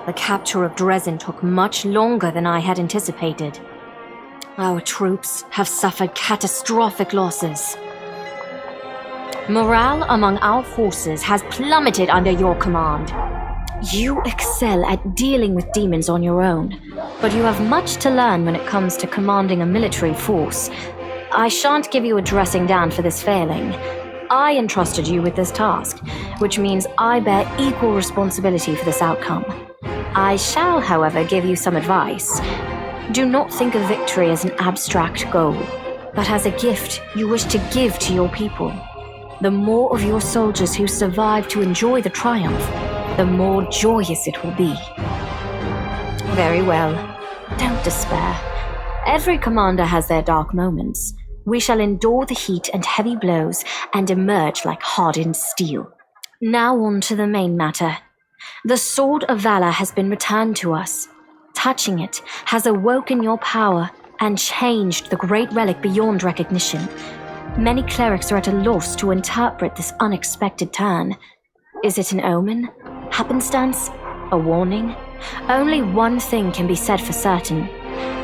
The capture of Dresden took much longer than I had anticipated. Our troops have suffered catastrophic losses. Morale among our forces has plummeted under your command. You excel at dealing with demons on your own, but you have much to learn when it comes to commanding a military force. I shan't give you a dressing down for this failing. I entrusted you with this task, which means I bear equal responsibility for this outcome. I shall, however, give you some advice. Do not think of victory as an abstract goal, but as a gift you wish to give to your people. The more of your soldiers who survive to enjoy the triumph, the more joyous it will be. Very well. Don't despair. Every commander has their dark moments. We shall endure the heat and heavy blows and emerge like hardened steel. Now on to the main matter. The Sword of Valor has been returned to us. Touching it has awoken your power and changed the great relic beyond recognition. Many clerics are at a loss to interpret this unexpected turn. Is it an omen? Happenstance? A warning? Only one thing can be said for certain.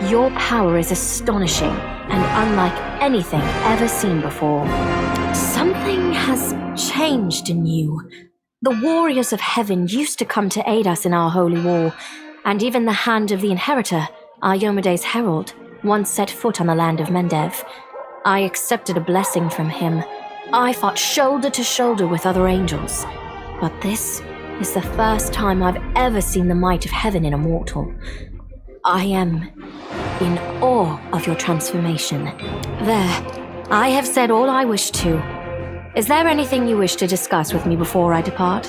Your power is astonishing and unlike anything ever seen before. Something has changed in you. The warriors of heaven used to come to aid us in our holy war, and even the hand of the inheritor, Iomede's herald, once set foot on the land of Mendev. I accepted a blessing from him. I fought shoulder to shoulder with other angels. But this is the first time I've ever seen the might of heaven in a mortal. I am in awe of your transformation. There, I have said all I wish to. Is there anything you wish to discuss with me before I depart?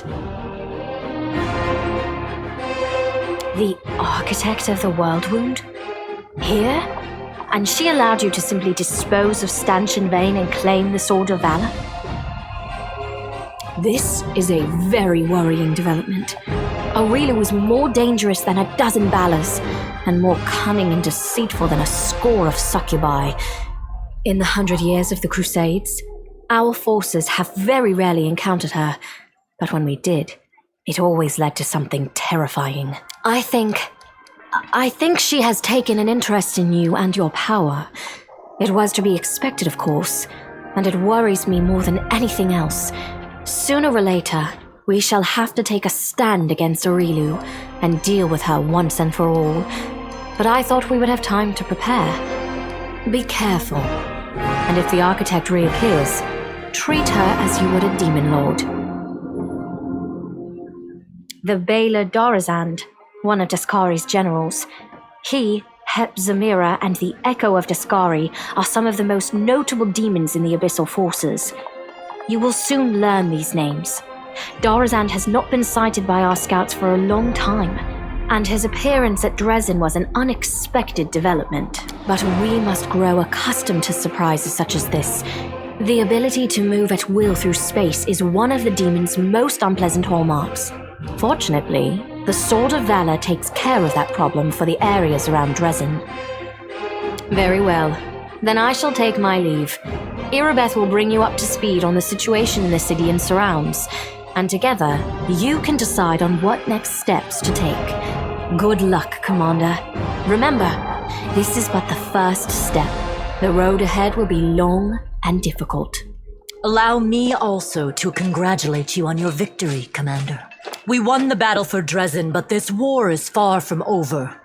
The architect of the world wound? Here? And she allowed you to simply dispose of Stanchion Vane and claim the Sword of Valor? This is a very worrying development. Aurelia was more dangerous than a dozen Balors, and more cunning and deceitful than a score of succubi. In the 100 years of the Crusades, our forces have very rarely encountered her, but when we did, it always led to something terrifying. I think she has taken an interest in you and your power. It was to be expected, of course, and it worries me more than anything else. Sooner or later, we shall have to take a stand against Aurelu and deal with her once and for all. But I thought we would have time to prepare. Be careful, and if the architect reappears, treat her as you would a demon lord. The Baylor Dorazand, one of Daskari's generals. He, Hep Zamira, and the Echo of Daskari are some of the most notable demons in the Abyssal Forces. You will soon learn these names. Dorazand has not been sighted by our scouts for a long time, and his appearance at Dresden was an unexpected development. But we must grow accustomed to surprises such as this. The ability to move at will through space is one of the demon's most unpleasant hallmarks. Fortunately, the Sword of Valor takes care of that problem for the areas around Dresden. Very well. Then I shall take my leave. Irabeth will bring you up to speed on the situation in the city and surrounds, and together, you can decide on what next steps to take. Good luck, Commander. Remember, this is but the first step. The road ahead will be long and difficult. Allow me also to congratulate you on your victory, Commander. We won the battle for Dresden, but this war is far from over.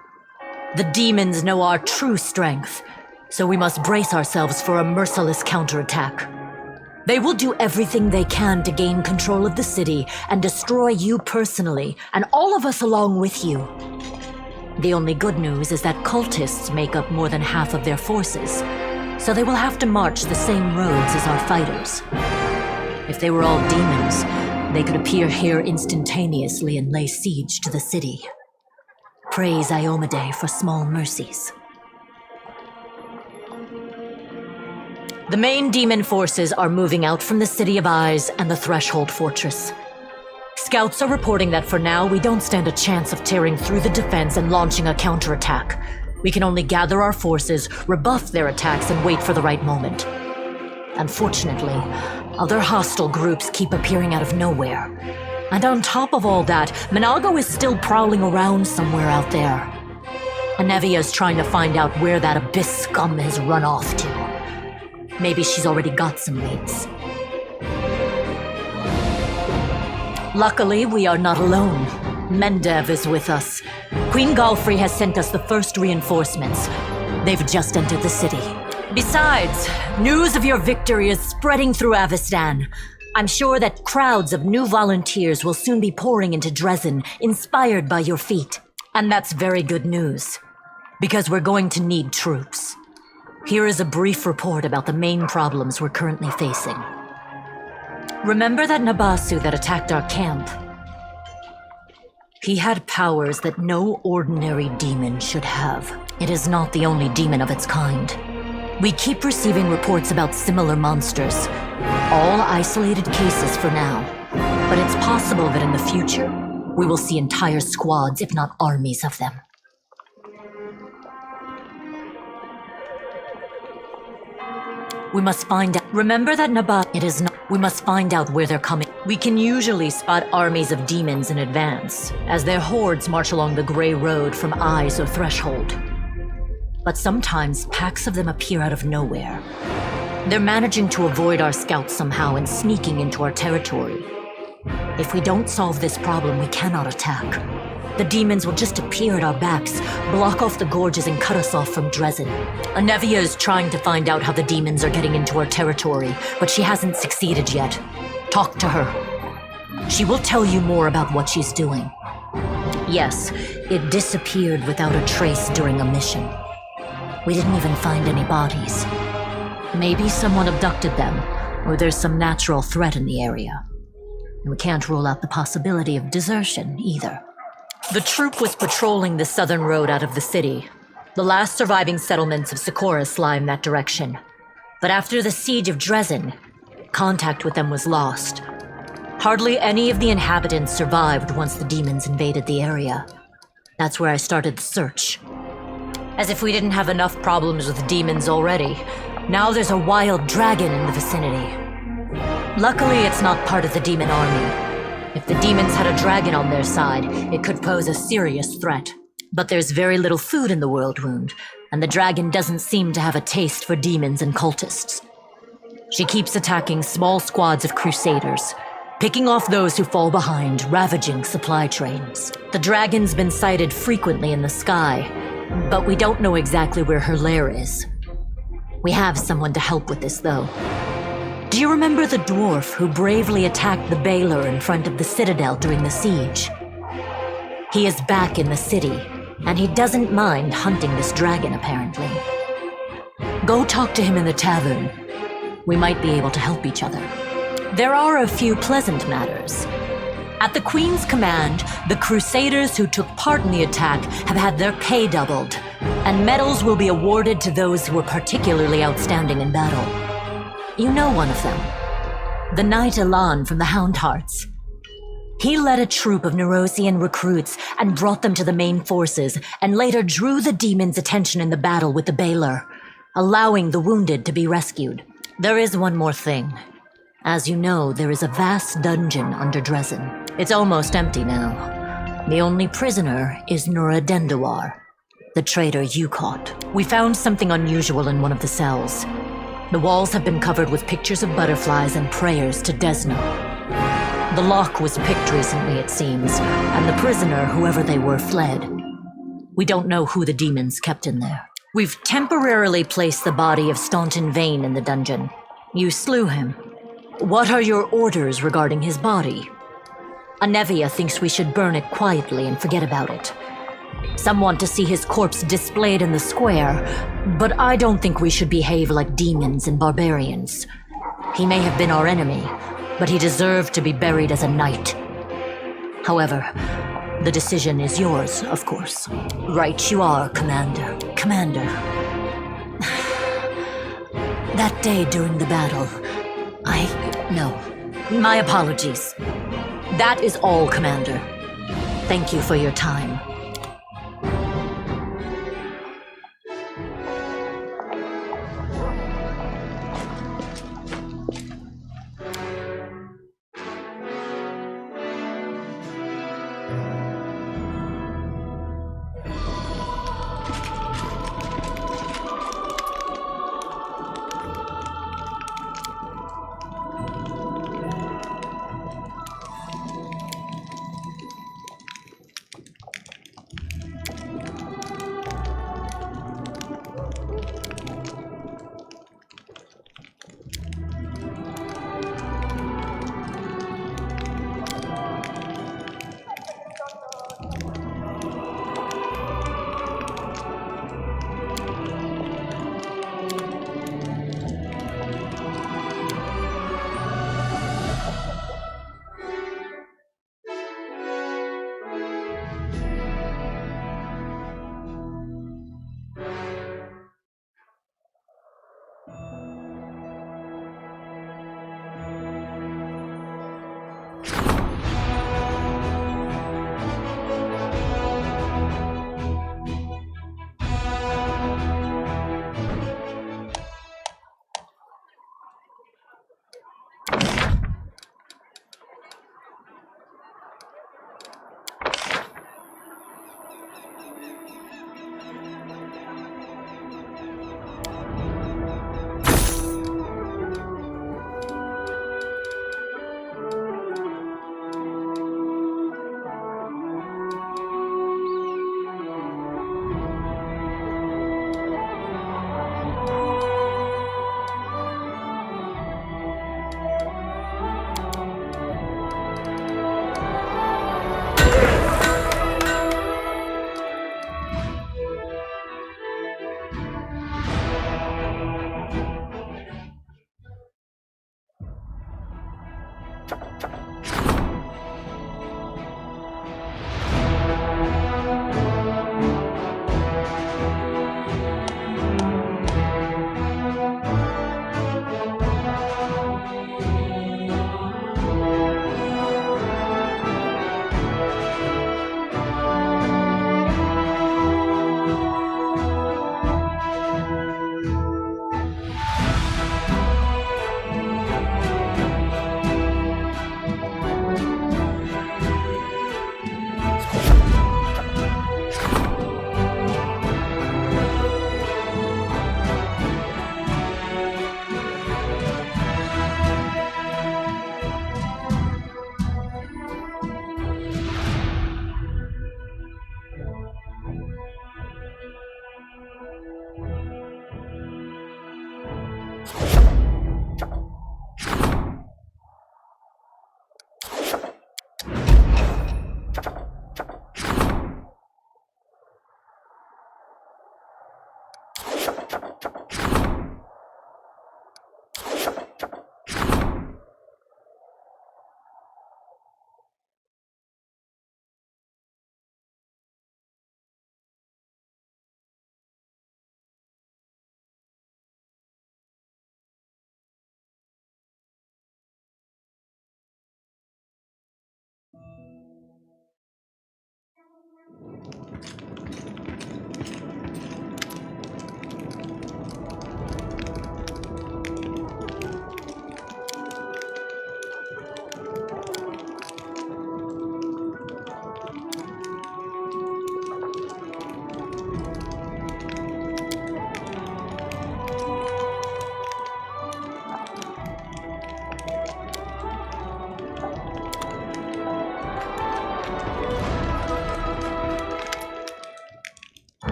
The demons know our true strength, so we must brace ourselves for a merciless counterattack. They will do everything they can to gain control of the city and destroy you personally, and all of us along with you. The only good news is that cultists make up more than half of their forces, so they will have to march the same roads as our fighters. If they were all demons, they could appear here instantaneously and lay siege to the city. Praise Iomade for small mercies. The main demon forces are moving out from the City of Eyes and the Threshold Fortress. Scouts are reporting that for now, we don't stand a chance of tearing through the defense and launching a counterattack. We can only gather our forces, rebuff their attacks, and wait for the right moment. Unfortunately, other hostile groups keep appearing out of nowhere. And on top of all that, Minago is still prowling around somewhere out there. Anevia's trying to find out where that abyss scum has run off to. Maybe she's already got some leads. Luckily, we are not alone. Mendev is with us. Queen Galfrey has sent us the first reinforcements. They've just entered the city. Besides, news of your victory is spreading through Avestan. I'm sure that crowds of new volunteers will soon be pouring into Dresden, inspired by your feat. And that's very good news, because we're going to need troops. Here is a brief report about the main problems we're currently facing. Remember that Nabasu that attacked our camp? He had powers that no ordinary demon should have. It is not the only demon of its kind. We keep receiving reports about similar monsters. All isolated cases for now. But it's possible that in the future, we will see entire squads, if not armies of them. We must find out. Remember that it is not. We must find out where they're coming. We can usually spot armies of demons in advance, as their hordes march along the gray road from Eyes or Threshold. But sometimes packs of them appear out of nowhere. They're managing to avoid our scouts somehow and sneaking into our territory. If we don't solve this problem, we cannot attack. The demons will just appear at our backs, block off the gorges and cut us off from Dresden. Anevia is trying to find out how the demons are getting into our territory, but she hasn't succeeded yet. Talk to her. She will tell you more about what she's doing. Yes, it disappeared without a trace during a mission. We didn't even find any bodies. Maybe someone abducted them, or there's some natural threat in the area. And we can't rule out the possibility of desertion, either. The troop was patrolling the southern road out of the city. The last surviving settlements of Sikoris lie in that direction. But after the siege of Dresden, contact with them was lost. Hardly any of the inhabitants survived once the demons invaded the area. That's where I started the search. As if we didn't have enough problems with demons already. Now there's a wild dragon in the vicinity. Luckily, it's not part of the demon army. If the demons had a dragon on their side, it could pose a serious threat. But there's very little food in the World Wound, and the dragon doesn't seem to have a taste for demons and cultists. She keeps attacking small squads of crusaders, picking off those who fall behind, ravaging supply trains. The dragon's been sighted frequently in the sky, but we don't know exactly where her lair is. We have someone to help with this, though. Do you remember the dwarf who bravely attacked the Baylor in front of the citadel during the siege? He is back in the city, and he doesn't mind hunting this dragon, apparently. Go talk to him in the tavern. We might be able to help each other. There are a few pleasant matters. At the Queen's command, the Crusaders who took part in the attack have had their pay doubled, and medals will be awarded to those who were particularly outstanding in battle. You know one of them, the Knight Elan from the Houndhearts. He led a troop of Nerosian recruits and brought them to the main forces, and later drew the demons' attention in the battle with the Baylor, allowing the wounded to be rescued. There is one more thing. As you know, there is a vast dungeon under Dresden. It's almost empty now. The only prisoner is Nura Dendawar, the traitor you caught. We found something unusual in one of the cells. The walls have been covered with pictures of butterflies and prayers to Desna. The lock was picked recently, it seems, and the prisoner, whoever they were, fled. We don't know who the demons kept in there. We've temporarily placed the body of Staunton Vane in the dungeon. You slew him. What are your orders regarding his body? Anevia thinks we should burn it quietly and forget about it. Some want to see his corpse displayed in the square, but I don't think we should behave like demons and barbarians. He may have been our enemy, but he deserved to be buried as a knight. However, the decision is yours, of course. Right you are, Commander. Commander. That day during the battle, No. My apologies. That is all, Commander. Thank you for your time.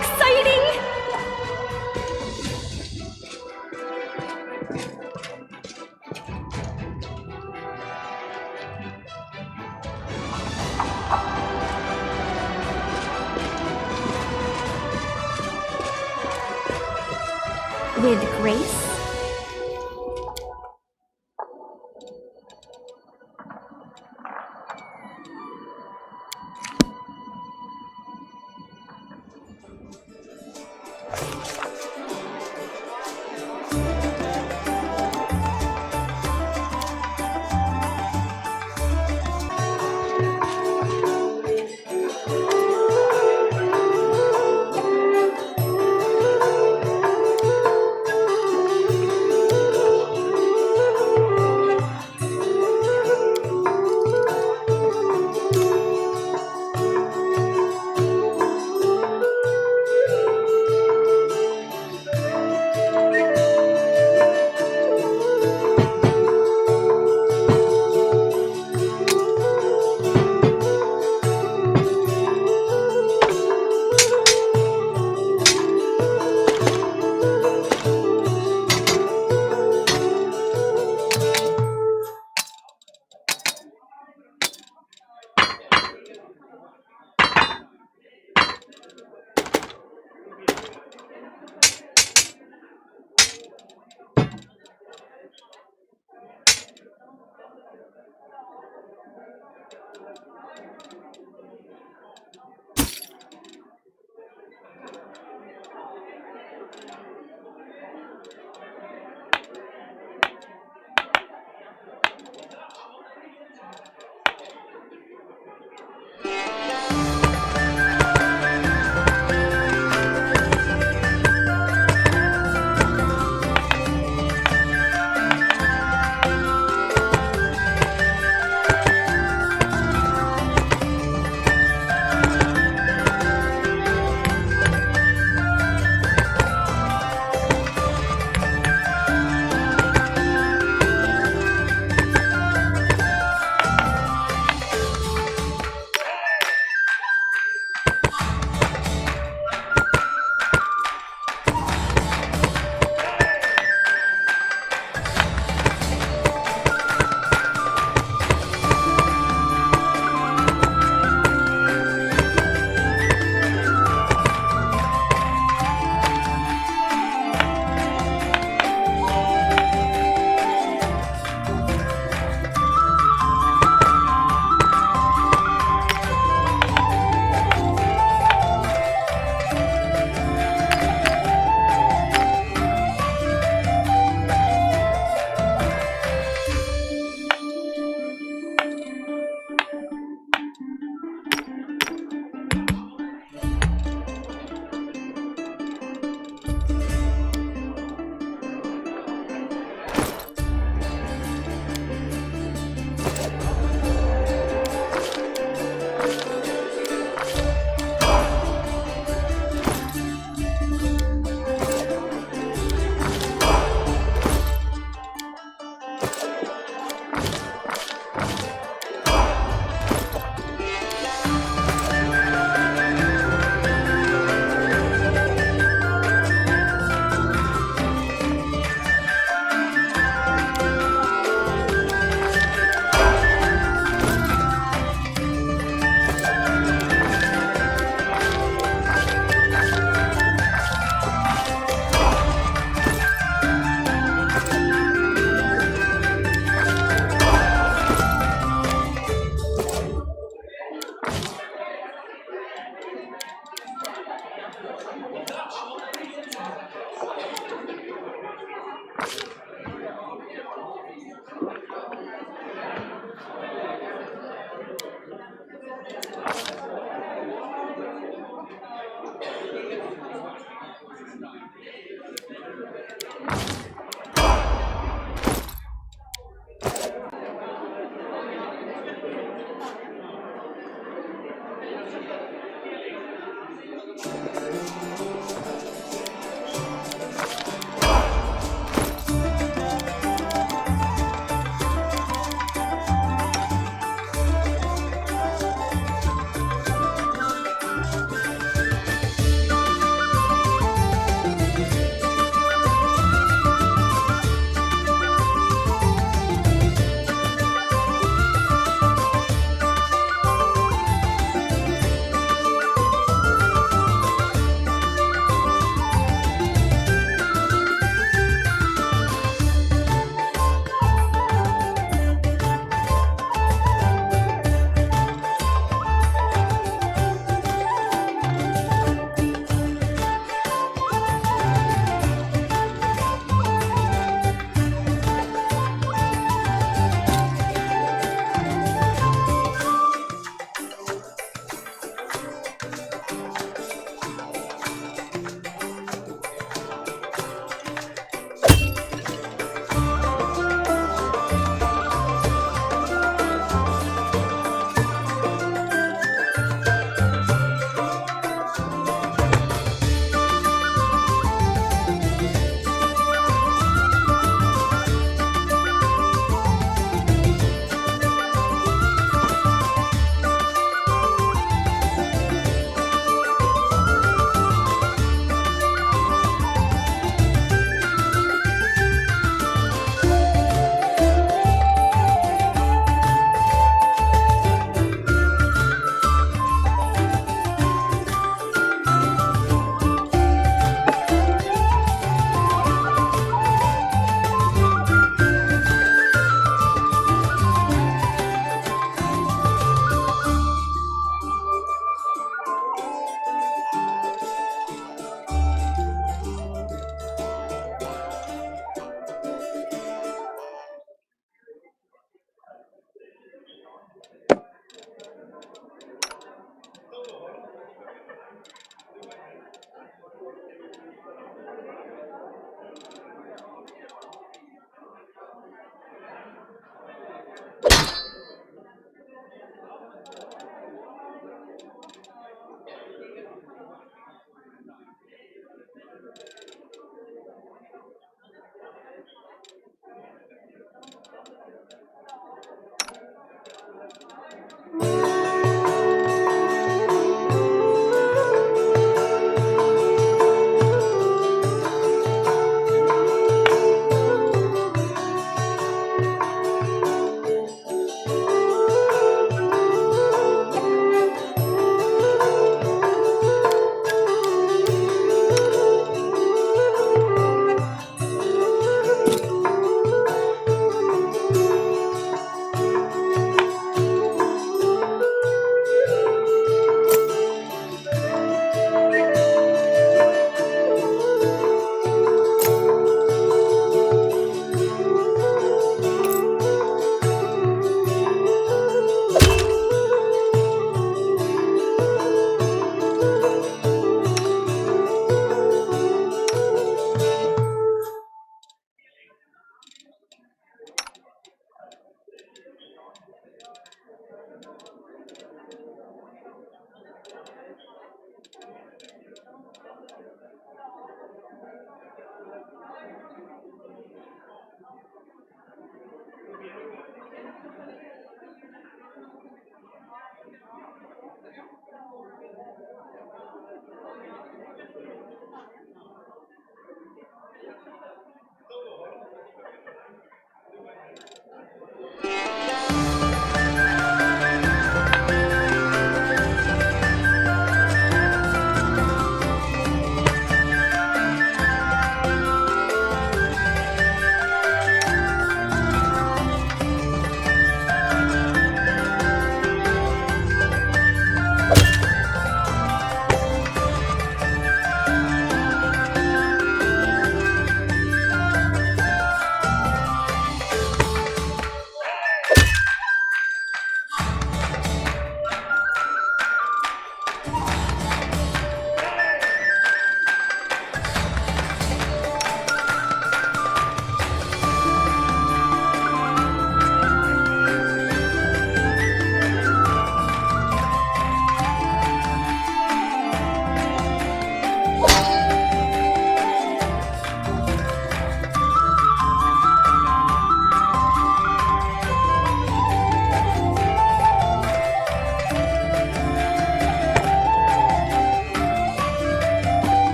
exciting! With grace?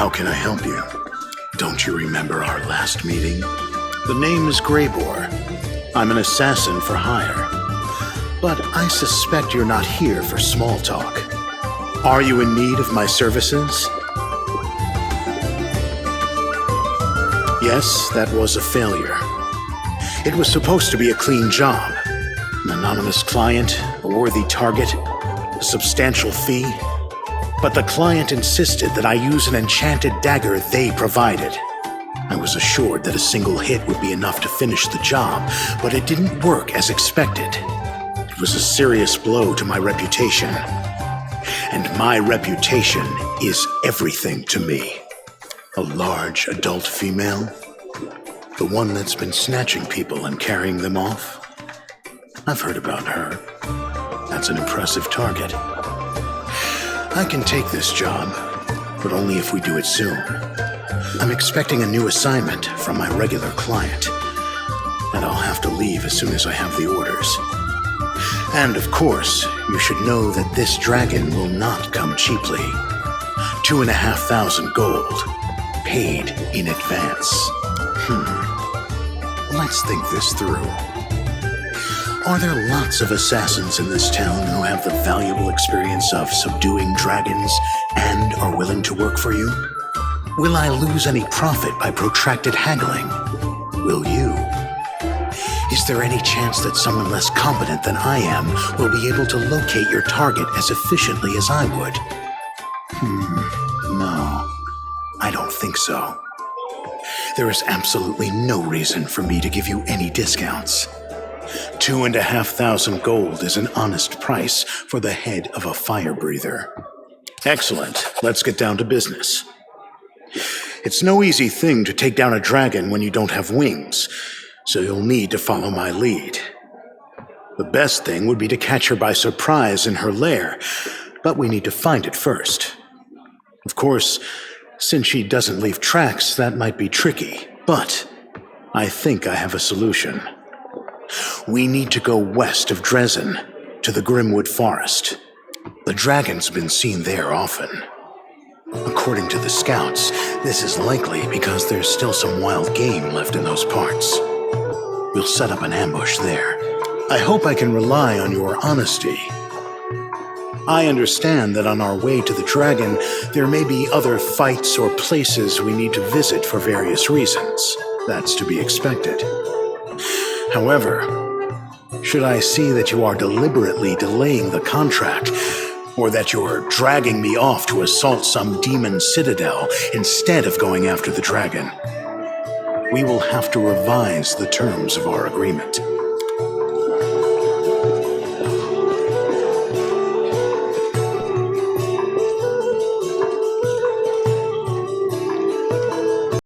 How can I help you? Don't you remember our last meeting? The name is Greybor. I'm an assassin for hire. But I suspect you're not here for small talk. Are you in need of my services? Yes, that was a failure. It was supposed to be a clean job. An anonymous client, a worthy target, a substantial fee. But the client insisted that I use an enchanted dagger they provided. I was assured that a single hit would be enough to finish the job, but it didn't work as expected. It was a serious blow to my reputation. And my reputation is everything to me. A large adult female? The one that's been snatching people and carrying them off? I've heard about her. That's an impressive target. I can take this job, but only if we do it soon. I'm expecting a new assignment from my regular client, and I'll have to leave as soon as I have the orders. And of course, you should know that this dragon will not come cheaply. 2,500 gold, paid in advance. Let's think this through. Are there lots of assassins in this town who have the valuable experience of subduing dragons and are willing to work for you? Will I lose any profit by protracted haggling? Will you? Is there any chance that someone less competent than I am will be able to locate your target as efficiently as I would? No, I don't think so. There is absolutely no reason for me to give you any discounts. 2,500 gold is an honest price for the head of a fire breather. Excellent. Let's get down to business. It's no easy thing to take down a dragon when you don't have wings, so you'll need to follow my lead. The best thing would be to catch her by surprise in her lair, but we need to find it first. Of course, since she doesn't leave tracks, that might be tricky, but I think I have a solution. We need to go west of Dresden, to the Grimwood Forest. The dragon's been seen there often. According to the scouts, this is likely because there's still some wild game left in those parts. We'll set up an ambush there. I hope I can rely on your honesty. I understand that on our way to the dragon, there may be other fights or places we need to visit for various reasons. That's to be expected. However, should I see that you are deliberately delaying the contract, or that you're dragging me off to assault some demon citadel instead of going after the dragon, we will have to revise the terms of our agreement.